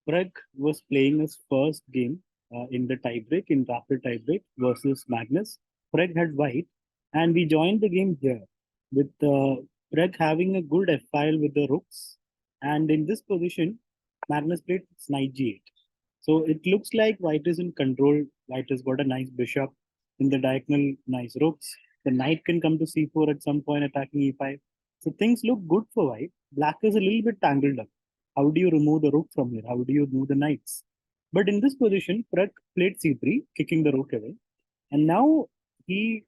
Pragg was playing his first game in the tiebreak, in rapid tiebreak versus Magnus. Pragg had white, and we joined the game here with Pragg having a good f file with the rooks. And in this position, Magnus played knight g8. So it looks like white is in control. White has got a nice bishop in the diagonal, nice rooks. The knight can come to c4 at some point, attacking e5. So things look good for white. Black is a little bit tangled up. How do you remove the rook from here? How do you move the knights? But in this position, Pragg played c3, kicking the rook away. And now he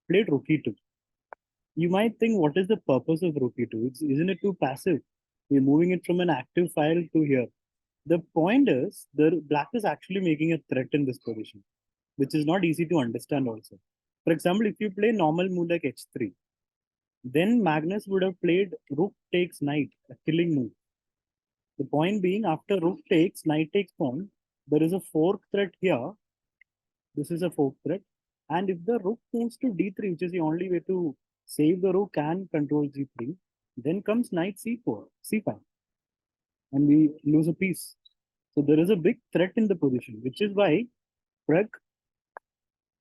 played rook e2. You might think, what is the purpose of rook e2? Isn't it too passive? We're moving it from an active file to here. The point is, the black is actually making a threat in this position, which is not easy to understand also. For example, if you play normal move like h3, then Magnus would have played rook takes knight, a killing move. The point being, after rook takes, knight takes pawn, there is a fork threat here. This is a fork threat. And if the rook moves to d3, which is the only way to save the rook and control g3, then comes knight c4, c5, and we lose a piece. So there is a big threat in the position, which is why Pragg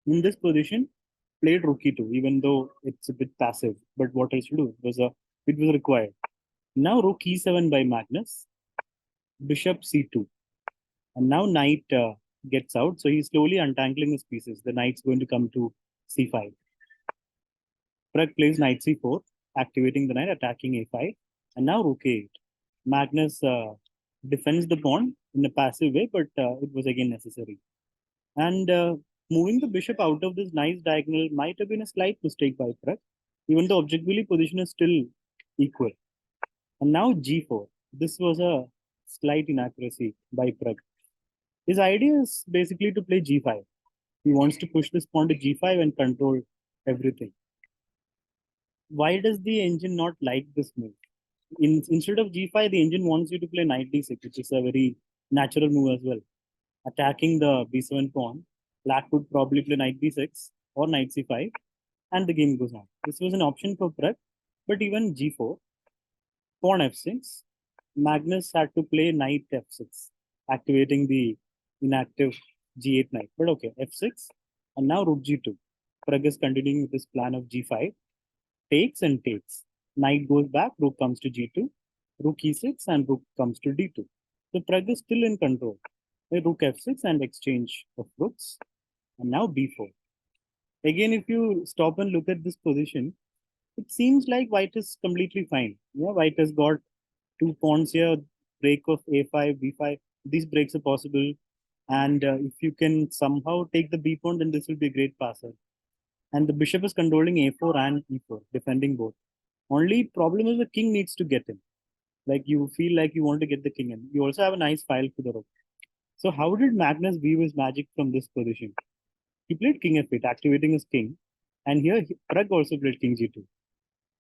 in this position played rook e2, even though it's a bit passive. But what else to do? It was required. Now rook e7 by Magnus, bishop c2. And now knight gets out. So he's slowly untangling his pieces. The knight's going to come to c5. Pragg plays knight c4, activating the knight, attacking a5. And now rook a8. Magnus defends the pawn in a passive way, but it was again necessary. And moving the bishop out of this nice diagonal might have been a slight mistake by Pragg, even though objectively position is still equal. And now g4. This was a slight inaccuracy by Pragg. His idea is basically to play g5. He wants to push this pawn to g5 and control everything. Why does the engine not like this move? Instead of g5, the engine wants you to play knight d6, which is a very natural move as well. Attacking the b7 pawn, black would probably play knight b6 or knight c5, and the game goes on. This was an option for Pragg, but even g4, pawn f6, Magnus had to play knight f6, activating the inactive g8 knight. But okay, f6, and now rook g2. Pragg is continuing with this plan of g5, takes and takes. Knight goes back, rook comes to g2, rook e6, and rook comes to d2. So Pragg is still in control. Rook f6 and exchange of rooks. And now b4. Again, if you stop and look at this position, it seems like white is completely fine. Yeah, white has got two pawns here, break of a5, b5. These breaks are possible. And if you can somehow take the b pawn, then this will be a great passer. And the bishop is controlling a4 and e4, defending both. Only problem is the king needs to get in. Like you feel like you want to get the king in. You also have a nice file for the rook. So how did Magnus weave his magic from this position? He played king f8, activating his king. And here Pragg also played king g2,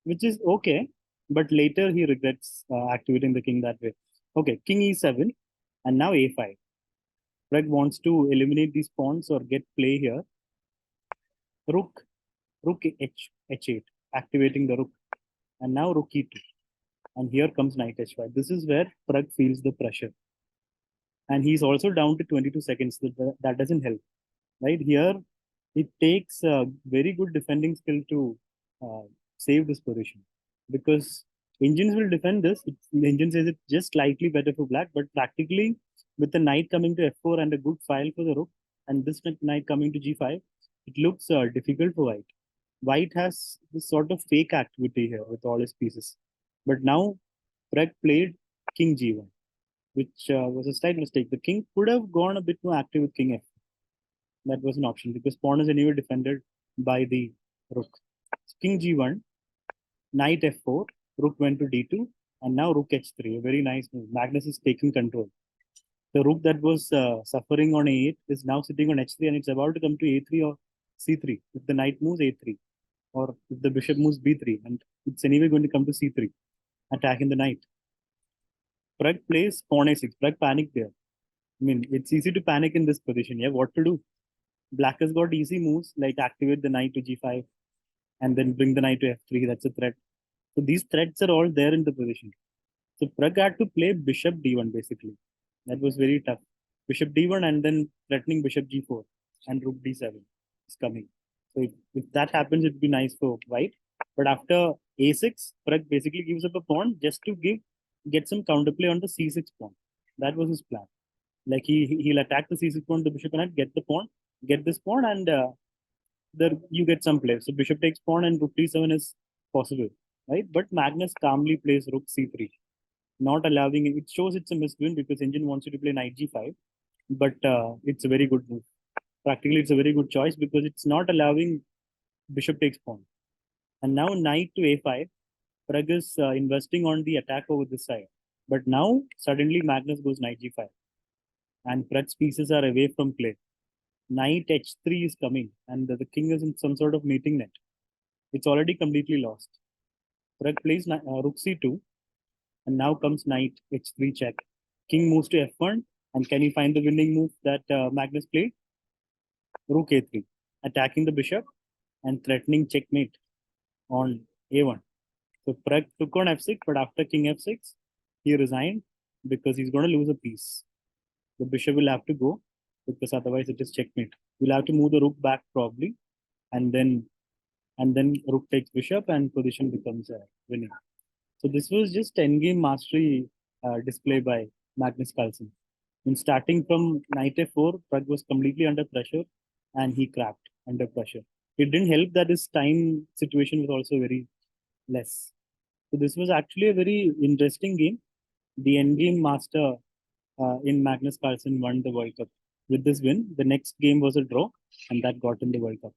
which is okay. But later he regrets activating the king that way. Okay, king e7 and now a5. Pragg wants to eliminate these pawns or get play here. Rook h8, activating the rook. And now rook e2. And here comes knight h5. This is where Pragg feels the pressure. And he's also down to 22 seconds. That doesn't help. Right here, it takes a very good defending skill to save this position. Because engines will defend this. The engine says it's just slightly better for black, but practically with the knight coming to f4 and a good file for the rook, and this knight coming to g5, it looks difficult for white. White has this sort of fake activity here with all his pieces. But now Pragg played king g1, which was a slight mistake. The king could have gone a bit more active with king f. That was an option because pawn is anyway defended by the rook. So king g1, knight f4, rook went to d2, and now rook h3. A very nice move. Magnus is taking control. The rook that was suffering on a8 is now sitting on h3 and it's about to come to a3 or c3. If the knight moves a3 or if the bishop moves b3, and it's anyway going to come to c3, attacking the knight. Pragg plays pawn a6. Pragg panicked there. I mean, it's easy to panic in this position. Yeah, what to do? Black has got easy moves like activate the knight to g5 and then bring the knight to f3. That's a threat. So these threats are all there in the position. So Pragg had to play bishop d1 basically. That was very tough. Bishop d1 and then threatening bishop g4 and rook d7 is coming. So if that happens, it'd be nice for white. But after a6, Pragg basically gives up a pawn just to get some counterplay on the c6 pawn. That was his plan. Like he'll attack the c6 pawn, the bishop cannot get the pawn, get this pawn, and there you get some play. So bishop takes pawn and rook d7 is possible, right? But Magnus calmly plays rook c3, not allowing it. It shows it's a miswin because engine wants you to play knight g5, but it's a very good move. Practically, it's a very good choice because it's not allowing bishop takes pawn. And now knight to a5, Pragg is investing on the attack over this side. But now suddenly Magnus goes knight g5, and Pragg's pieces are away from play. Knight h3 is coming, and the king is in some sort of mating net. It's already completely lost. Pragg plays rook c2, and now comes knight h3 check. King moves to f1, and can he find the winning move that Magnus played? Rook a3, attacking the bishop and threatening checkmate on a1. So Pragg took on f6, but after king f6, he resigned because he's going to lose a piece. The bishop will have to go because otherwise it is checkmate. We'll have to move the rook back probably, and then rook takes bishop and position becomes winning. So this was just endgame mastery display by Magnus Carlsen. In starting from knight f4, Pragg was completely under pressure and he cracked under pressure. It didn't help that his time situation was also very less. So this was actually a very interesting game. The endgame master in Magnus Carlsen won the World Cup. With this win, the next game was a draw and that got him the World Cup.